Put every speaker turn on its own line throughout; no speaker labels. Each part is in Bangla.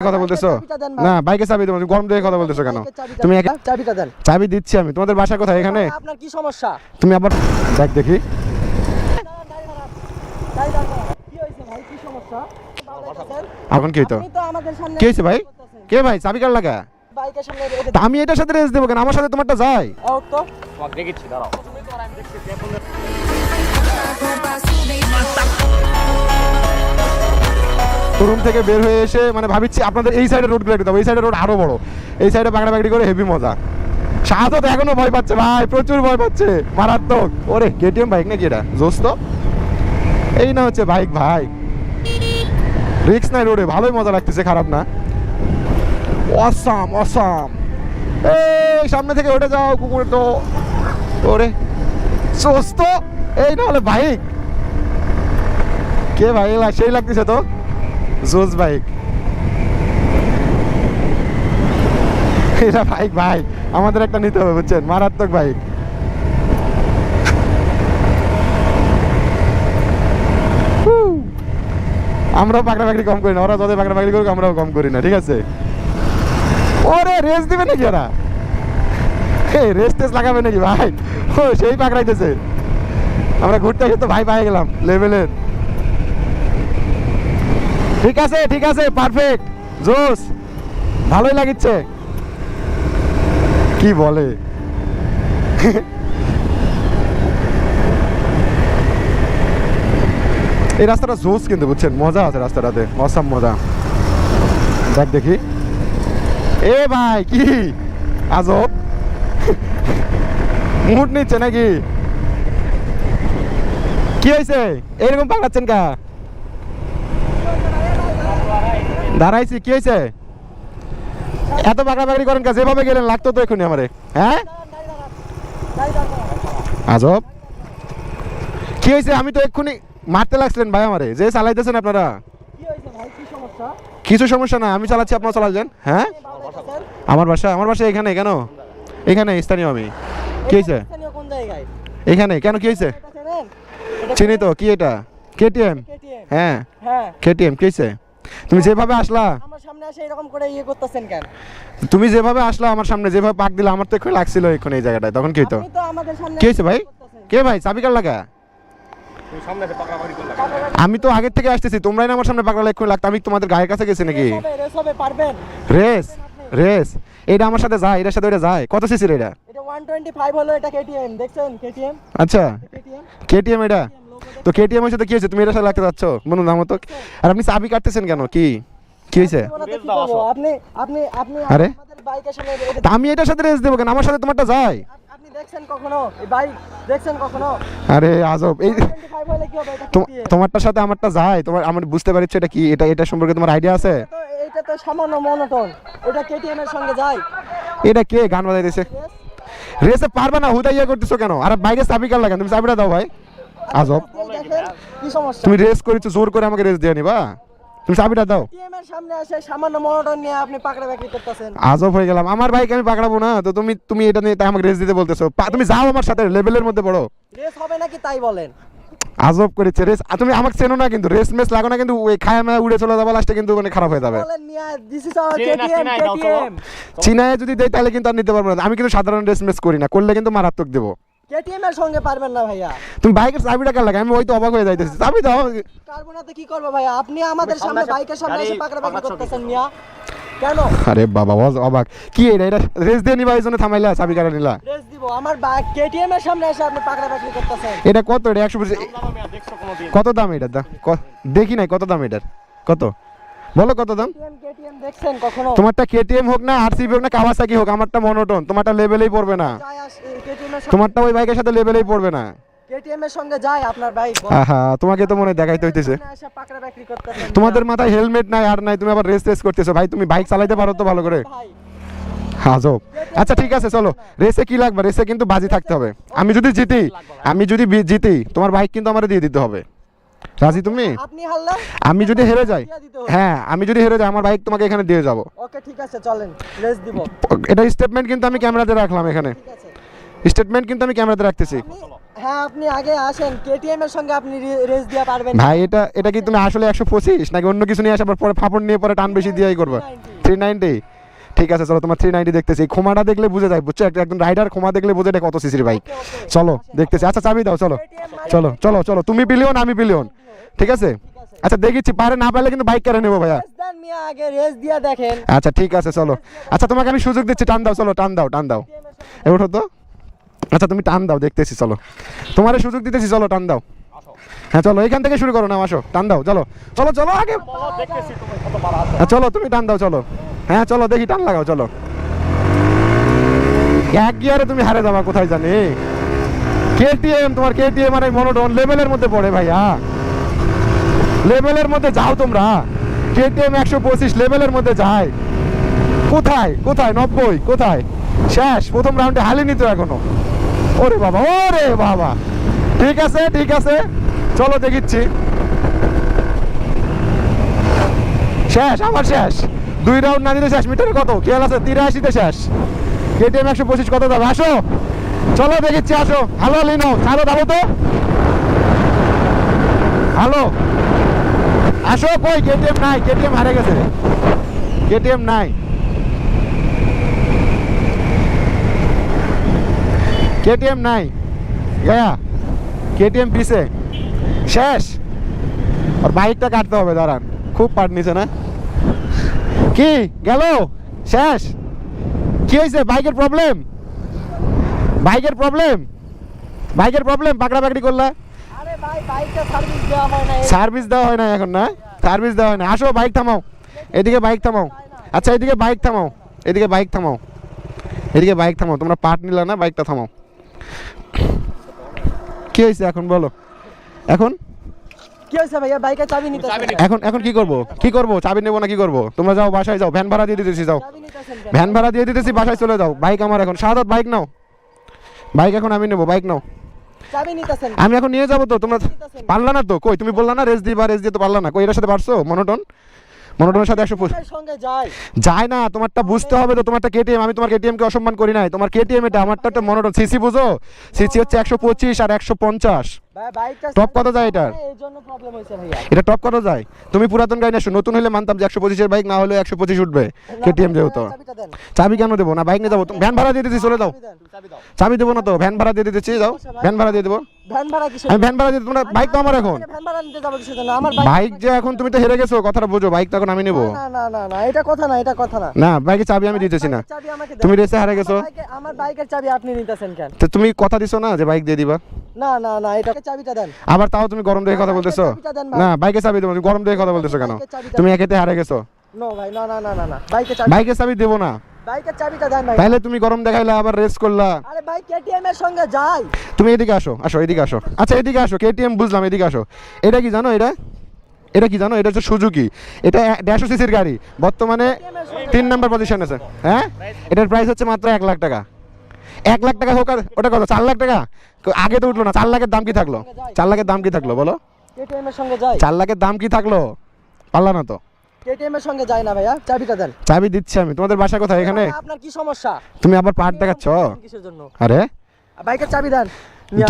কথা বলতেছো না? বাইকে চাবি দেবো, গরম দিয়ে কথা বলতেছো কেন? তুমি
চাবিটা দেন।
চাবি দিচ্ছি আমি। তোমাদের বাসা কোথায়? এখানে?
আপনার কি সমস্যা?
তুমি আবার দেখ দেখি।
কি হইছে ভাই, কি সমস্যা?
এখন কি হইতো?
আপনি তো আমাদের সামনে
কি হয়েছে ভাই? কে ভাই চাবি কার লাগা?
বাইকের সামনে
তা আমি এটার সাথে রেস দেবো কেন? আমার সাথে তোমারটা যায়।
আউট তো
তোমাকে দেখেছি, দাঁড়াও।
শোরুম থেকে বের হয়ে এসে মানে ভাবছি আপনাদের এই সাইডে রোড গুলো একটু, এই সাইডে রোড আরো বড়, এই সাইডে বাগড়া বাগড়ি করে হেভি মজা। শাহাদত এখনো ভয় পাচ্ছে ভাই, প্রচুর ভয় পাচ্ছে, মারাত্মক। ওরে কেটিএম বাইক নাকি এটা? জোস তো। এই না হচ্ছে বাইক ভাই, রিক্স নাই রোডে, ভালোই মজা লাগতেছে, খারাপ না। Awesome awesome. এই সামনে থেকে উঠে যাও কুকুর তো। ওরে জোস তো। এই না হলে বাইক কে ভাই? সেই লাগতেছে তো, জোস বাইক। এটা বাইক ভাই, আমাদের একটা নিতে হবে বুঝছেন, মারাত্মক বাইক। আমরাও পাকড়া পাকড়ি কম করি না, ওরা যাদের পাকড়া পাকড়ি করুক আমরাও কম করি না, ঠিক আছে? ওরে রেস দিবে নাকি ওরা? এই রেস টেস লাগাবে নাকি ভাই? ও সেই পাকড়াইতেছে। আমরা ঘুরতে এসে তো ভাই পাই গেলাম লেভেলের। ঠিক আছে ঠিক আছে, পারফেক্ট, জোস, ভালোই লাগিচ্ছে। কি বলে? এই রাস্তাটা জোস কিন্তু বুঝছেন, মজা আছে রাস্তাটাতে, অসাম মজা। দেখ দেখি। এ ভাই কি আজব, মুড নিচ্ছে নাকি? কি হয়েছে এরকম পাকাচ্ছেন কা? দাঁড়াইছি, কি হয়েছে? এত বাগড়াবাগড়ি করেন কা? যেভাবে গেলেন লাগতো তো এখনই আমারে। হ্যাঁ আজব, কি হয়েছে? আমি তো এক্ষুনি মারতে লাগছিলেন ভাই আমারে, যে চালাইতেছেন আপনারা।
কি হইছে ভাই, কি সমস্যা?
কিছু সমস্যা না, আমি চালাচ্ছি, আপনারা চালাচ্ছেন। হ্যাঁ আমার বাসা এখানে। কেন? এখানে স্থানীয় আমি। কি হয়েছে?
স্থানীয় কোন জায়গায়?
এখানে কেন? কি হয়েছে?
এটা চেনেন? এটা
চিনি তো। কি এটা? কেটিএম।
KTM?
হ্যাঁ
হ্যাঁ।
কেটিএম। কি হয়েছে? তুমি যেভাবে আসলা,
আমার সামনে এসে এরকম করে করতেছেন কেন?
তুমি যেভাবে আসলা আমার সামনে, যেভাবে পাক দিলা, আমার তো একটু লাগছিল এখন এই জায়গাটায়, তখন কি হইতো?
আপনি তো আমাদের সামনে
কি হয়েছে ভাই?
করতেছেন।
কে ভাই চাবি কার লাগা?
তুমি সামনে এসে পাকড়াপাকড়ি করলা।
আমি তো আগের থেকে আসতেছি, তোমরাই না আমার সামনে পাকড়া এক্ষুনি লাগতো। আমি তোমাদের গায়ের কাছে গেছি নাকি?
রেস হবে, পারবেন?
রেস রেস এটা আমার সাথে যায়, এটার সাথে ওটা যায়। কত সিসির এটা?
এটা 125 হলো, এটা KTM, দেখছেন? KTM?
আচ্ছা
KTM?
কেটিএম এটা তো। কেটিএম এর সাথে কি হয়েছে? তুমি এটার সাথে লাগতে যাচ্ছ বন্ধু নাম তো। আর আপনি চাবি কাটতেছেন কেন? কি কি হয়েছে?
ওনাতে কি করবো? আপনি আপনি আপনি
আরে?
আমাদের বাইকের সামনে
তা আমি এটার সাথে রেস দেবো কেন? আমার সাথে তোমারটা যায়।
আপনি দেখছেন কখনো এই বাইক? দেখছেন কখনো?
আরে আজব। এই
125 হলে কি হবে? এটা KTM।
তোমারটার সাথে আমারটা যায়, তোমার আমার বুঝতে পারছি এটা কি, এটা সম্পর্কে তোমার আইডিয়া আছে?
তো এটা তো সামান্য মনোটন, এটা KTM এর সঙ্গে যায়।
এটা কে গান বাজাইতেছে? রেসে পারবে না, হুদাইয়া করতেছো কেন? আর বাইকের চাবি কার লাগান? তুমি চাবিটা দাও ভাই। আজব,
দেখেন কি সমস্যা?
তুমি রেস করেছো, জোর করে আমাকে রেস দিয়ে নিবা? তুমি চাবিটা দাও।
KTM এর সামনে এসে সামান্য মনোটন নিয়ে আপনি পাকড়া বাকড়ি করতেছেন।
আজব হয়ে গেলাম। আমার বাইক আমি পাকড়াবো না তো তুমি এটা নিয়ে তাই আমাকে রেস দিতে বলতেছো? তুমি যাও আমার সাথে, লেভেলের মধ্যে পড়ো।
রেস হবে নাকি তাই বলেন?
আজব করেছে রেস। তুমি আমাকে চেনো না কিন্তু, রেস মেস লাগো না কিন্তু, ওই খায়া মায়া উড়ে চলে যাবো লাস্টে, কিন্তু মানে খারাপ হয়ে যাবে।
বলেন মিয়া, দিস ইজ আওয়ার
চেনা,
KTM,
চেনাই দাও তো।
KTM।
চিনায় যদি দেয় তাহলে কিন্তু আর নিতে পারবো না। আমি কিন্তু সাধারণ রেস মেস করি না, করলে কিন্তু মারাত্মক দেবো।
KTM এর সঙ্গে পারবেন না ভাইয়া।
তুমি বাইকের চাবিটা কার লাগে? আমি ওই তো অবাক হয়ে যাইতেছি। চাবি দাও।
কার্বনাতে কি করবো ভাইয়া? আপনি আমাদের
সামনে
সামনে
এসে
বাইকের সামনে এসে
গাড়ি
পাকড়া বাকড়ি
পাকাচ্ছ
করতেছেন মিয়া, কেন?
আরে বাবা অবাক। কি এটা রেস দিয়ে নিবা এই জন্য থামাইলা, চাবি কাটা নিলা?
রেস দিব? আমার বাইক KTM এর সামনে এসে আপনি পাকড়া বাকড়ি করতেছেন।
এটা কত? এটা 100।
দাম আমি আর দেখছো কোনোদিন?
কত দাম এটার? দেখি নাই কত দাম এটার, কত বলো কত দাম?
KTM দেখছেন কখনো?
তোমারটা কেটিএম হোক না, আরসিবি হোক না, কাওয়াসাকি হোক, আমারটা মনোটন, তোমারটা লেভেলেই পড়বে না।
KTM এর সঙ্গে,
তোমারটা ওই বাইকের সাথে লেভেলেই পড়বে না।
KTM এর সঙ্গে যায় আপনার বাইক?
আহা, তোমাকে তো মনে হয় দেখাইতে হইতেছে।
এসে পাকড়া বাকড়ি করতেছেন
তোমাদের মাথায় হেলমেট নাই আর নাই, তুমি আবার রেস টেস করতেছো। ভাই তুমি বাইক চালাইতে পারো তো ভালো করে?
ভাই।
আজব। আচ্ছা ঠিক আছে চলো, রেসে কি লাগবে? রেসে কিন্তু বাজি থাকতে হবে। আমি যদি জিতি তোমার বাইক কিন্তু আমারে দিয়ে দিতে হবে। রাজি তুমি?
আপনি হারলে
আমি যদি হেরে যাই,
দিয়ে দিতে হবে।
হ্যাঁ আমি যদি হেরে যাই আমার বাইক তোমাকে এখানে দিয়ে যাবো।
ওকে ঠিক আছে, চলেন রেস দিব।
এটা স্টেটমেন্ট কিন্তু আমি ক্যামেরাতে রাখলাম এখানে।
ঠিক আছে।
স্টেটমেন্ট কিন্তু আমি ক্যামেরাতে রাখতেছি।
হ্যাঁ আপনি আগে আসেন, কেটিএম এর সঙ্গে আপনি রেস দিয়ে পারবেন।
ভাই এটা কি তুমি আসলে 125 নাকি অন্য কিছু নিয়ে আসার পরে ফাপড় নিয়ে পরে টান বেশি দিয়েই করবে? 390। ঠিক আছে চলো, তোমার 390 দেখতেছি। এই খোমাটা দেখলে বুঝে যায়, বুঝছো? একজন রাইডার খোমা দেখলে বুঝে এটা কত সিসির বাইক। চলো দেখতেছি। আচ্ছা চাবি দাও, চলো চলো চলো চলো, তুমি বিলিয়ন আমি বিলিয়ন, ঠিক আছে? আচ্ছা দেখিচ্ছি, পারে না পারলে কিন্তু বাইক কেড়ে নেবো ভাইয়া।
রেস দেন মিয়া, আগে রেস দিয়ে দেখেন।
আচ্ছা ঠিক আছে চলো। আচ্ছা তোমাকে আমি সুযোগ দিচ্ছি, টান দাও, চলো টান দাও টান দাও, এ ওঠো তো। আচ্ছা তুমি টান দাও, দেখতেছি, চলো তোমার সুযোগ দিতেছি, চলো টান দাও। হ্যাঁ চলো এখান থেকে শুরু করো না, আসো টান দাও, চলো চলো চলো আগে।
বলো, দেখতেছি তুমি কত বার আসো।
হ্যাঁ চলো তুমি টান দাও, চলো। হ্যাঁ চলো দেখি, টান লাগাও, চলো। এক গিয়ারে তুমি হারে যাবা কোথায় জানি। কেটিএম, তোমার কেটিএম আর এই মনোটন লেভেলের মধ্যে পড়ে ভাইয়া, লেভেলের মধ্যে যাও তোমরা। কেটিএম 125 লেভেলের মধ্যে যায়। কোথায় কোথায় 90 কোথায়? শেষ, প্রথম রাউন্ডে হালিনি তো এখনো। ওরে বাবা, ওরে বাবা। ঠিক আছে ঠিক আছে, চলো দেখিচ্ছি। শেষ, আমার শেষ। 2 রাউন্ড না দিলে শেষ। মিটারে কত খেয়াল আছে? 83-তে শেষ। কেটিএম 125 কত যাবে? আসো চলো দেখিচ্ছি, আসো। হ্যালো লিনো, চালো দাও তো। হ্যালো আসো। কই কেটিএম নাই, কেটিএম হারে গেছে, কেটিএম নাই। কেটিএম নাই গায়া, কেটিএম পিছে শেষ। আর বাইকটা কাটতে হবে, দাঁড়ান। খুব পাট নিছে না? কি গেল? শেষ। কি হয়েছে? বাইকের প্রবলেম, বাইকের প্রবলেম, বাইকের প্রবলেম। পাকড়া পাকড়ি করলা?
আরে ভাই বাইকটা সার্ভিস দেওয়া হয় না।
সার্ভিস দেওয়া হয় না এখন? না সার্ভিস দেওয়া হয় না। আসো বাইক থামাও, এদিকে বাইক থামাও। আচ্ছা এদিকে বাইক থামাও, এদিকে বাইক থামাও, এদিকে বাইক থামাও। তোমরা পার্ট নিলা না, বাইকটা থামাও। কি হয়েছে এখন বলো? এখন
কি হয়েছে ভাইয়া? বাইকের চাবি নিতে
এখন এখন কি করব? কি করব? চাবি নেবো না, কি করব? তোমরা যাও বাসায় যাও, ভ্যান ভাড়া দিয়ে দিতেছি, যাও
চাবি নিতেছেন কেন?
ভ্যান ভাড়া দিয়ে দিতেছি, বাসায় চলে যাও। বাইক আমার এখন। শাহাদাত বাইক নাও, বাইক এখন আমি নেবো, বাইক নাও।
চাবি নিতেছেন।
আমি এখন নিয়ে যাবো তো, তোমরা পারলা না তো। কই তুমি বললা না রেস দিবা, রেস দিয়ে তো পারলা না। কই এটার সাথে পারছো? মনোটন, মনোটনের সাথে 125
এর সঙ্গে যায়।
যায় না। তোমারটা বুঝতে হবে তো, তোমারটা কেটিএম। আমি তোমার কেটিএম কে অসম্মান করি নাই, তোমার কেটিএম এটা, আমারটা একটা মনোটন। সিসি বুঝো? সিসি হচ্ছে 125 আর 150।
ভাই বাইকটা
টপ কত যায় এটার?
এর জন্য প্রবলেম হইছে ভাইয়া।
এটা টপ কত যায়? তুমি পুরাতন গাড়ি না, নতুন হলে মানতাম যে 125 এর বাইক, না হলে 125 উঠবে কেটিএম যেহেতু।
চাবিটা দেন।
চাবি কেন দেবো না? বাইক নিয়ে যাবো। ভ্যান ভাড়া দিয়ে দিতেছি, চলে যাও।
চাবি দেন।
চাবি দাও।
চাবি দেবো না তো, ভ্যান ভাড়া দিয়ে দিতেছি, যাও। ভ্যান ভাড়া দিয়ে দেবো।
ভ্যান ভাড়া কিসের?
আমি ভ্যান ভাড়া দিয়ে, তোমরা বাইক তো আমার এখন।
ভ্যান ভাড়া নিতে যাবো কিসের জন্য? আমার
বাইক যে এখন, তুমি তো হেরে গেছো, কথাটা বোঝো। বাইক তো এখন আমি নেবো।
না না না না, এটা কথা না, এটা কথা না।
না বাইকের চাবি আমি দিতেছি না।
চাবি আমাকে দেন।
তুমি রেসে হারে গেছো,
আমার বাইকের চাবি আপনি নিতেছেন কেন?
তো তুমি কথা দিছো না যে বাইক দিয়ে দিবা।
না না না, এটা চাবিটা দেন।
আবার তাও তুমি গরম দেখে কথা বলতেছো।
চাবিটা দেন ভাই।
না বাইকের চাবি দেবো, তুমি গরম দেখে কথা বলতেছো কেন?
বাইকের চাবিটা
তুমি একেতে হারে গেছো।
নো ভাই, না না না না না, বাইকের চাবি।
বাইকের চাবি দেবো না।
বাইকের চাবিটা দেন ভাই।
তাহলে তুমি গরম দেখাইলা, আবার রেস করলা।
আরে ভাই কেটিএম এর সঙ্গে যাই।
তুমি এদিকে আসো, আসো এদিকে আসো। আচ্ছা এদিকে আসো, কেটিএম বুঝলাম, এদিকে আসো। এটা কি জানো? এটা এটা কি জানো? এটা হচ্ছে সুজুকি। এটা 150 সিসির গাড়ি, বর্তমানে 3 নাম্বার পজিশন আছে। হ্যাঁ এটার প্রাইস হচ্ছে মাত্র 1 লাখ টাকা। 1 লাখ টাকা হোক আর ওটা কত 4 লাখ টাকা? আগে তো উঠলো না। 4 লাখের দাম কি থাকলো? 4 লাখের দাম কি থাকলো বলো?
কেটিএম এর সঙ্গে যাই।
4 লাখের দাম কি থাকলো? পারলা না তো।
কেটিএম এর সঙ্গে যাই না ভাইয়া, চাবিটা দেন।
চাবি দিচ্ছি আমি। তোমাদের বাসা কোথায়? এখানে?
আপনার কি সমস্যা?
তুমি আবার পার্ট দেখাচ্ছ?
কিসের জন্য?
আরে
বাইকের চাবি দেন।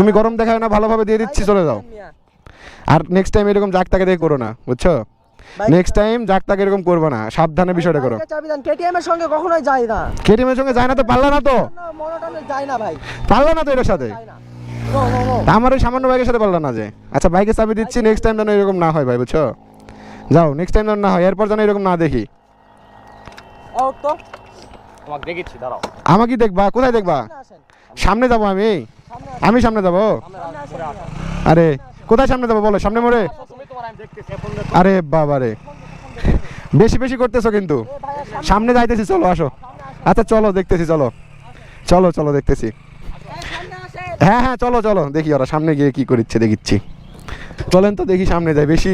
তুমি গরম দেখাও না, ভালোভাবে দিয়ে দিচ্ছি, চলে যাও। আর নেক্সট টাইম এরকম জাক তাকে দিয়ে করো না, বুঝছো? নেক্সট টাইম জাক তাকে এরকম করবে না, সাবধানে বিষয়টা করো।
বাইকের চাবি দেন। কেটিএম এর সঙ্গে কখনোই যাই না।
কেটিএম এর সঙ্গে যায় না তো? পারলা না তো,
মনোটনে যাই না ভাই,
পারলা না তো এটার সাথে।
যাই না। No no no.
আমার ওই সামান্য বাইকের সাথে পারলা না যে। আচ্ছা বাইকের চাবি দিচ্ছি, নেক্সট টাইম যেন এরকম না হয় ভাই, বুঝছো? যাও, নেক্সট টাইম যেন না হয়, এরপর যেন এরকম না দেখি।
ও তো
তোমাকে দেখেছি, দাঁড়াও।
আমাকে দেখবা? কোথায় দেখবা?
আসেন।
সামনে যাবো আমি,
সামনে
আমি সামনে যাবো।
পরে আসো।
আরে কোথায় সামনে যাবো বলো? সামনে মোড়ে?
তুমি তোমার আমি দেখতেছি এখন দেখো।
আরে বাবা রে, বেশি বেশি করতেছো কিন্তু। সামনে যাইতেছি, চলো আসো। আচ্ছা চলো দেখতেছি, চলো চলো চলো দেখতেছি। হ্যাঁ হ্যাঁ চলো চলো দেখি ওরা সামনে গিয়ে কি করছে দেখিচ্ছি। চলেন তো দেখি, সামনে যাই। বেশি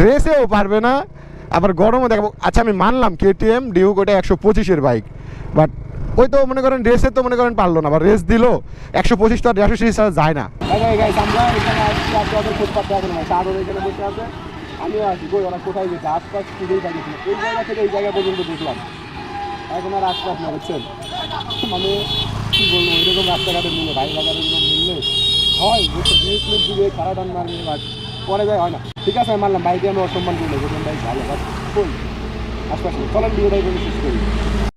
রেসেও পারবে না, আবার গরমও দেখাবো। আচ্ছা আমি মানলাম কেটিএম ডিউক ওটা 125-এর বাইক, বাট ওই তো মনে করেন রেসে তো মনে করেন পারলো না, আবার রেস দিল 125 তো আর 150 ছাড়া যায় না।
আমরা এখানে আসছি, আপনাদের খোঁজ পাতে হবে না। সাগর এখানে বসে আছে, আমিও আছি। কই ওরা কোথায় গেছে? আশপাশ খুঁজেই থাকিস না। এই জায়গা থেকে এই জায়গা পর্যন্ত বুঝলাম, এখন আর আশপাশ না, বুঝছেন? মানে কি বলবো, এরকম রাস্তাঘাটে মিলে ভাই বাজারে এরকম মিললে হয় বুঝছো জিনিস দিবে খারাপ টান মারবে বাট পরে যায় হয় না ঠিক আছে আমি মানলাম ভাইকে আমি অসম্মান করলে বললাম ভাই ভালো বাট শোন আশপাশে চলেন ভিডিওটাই বলে শেষ করি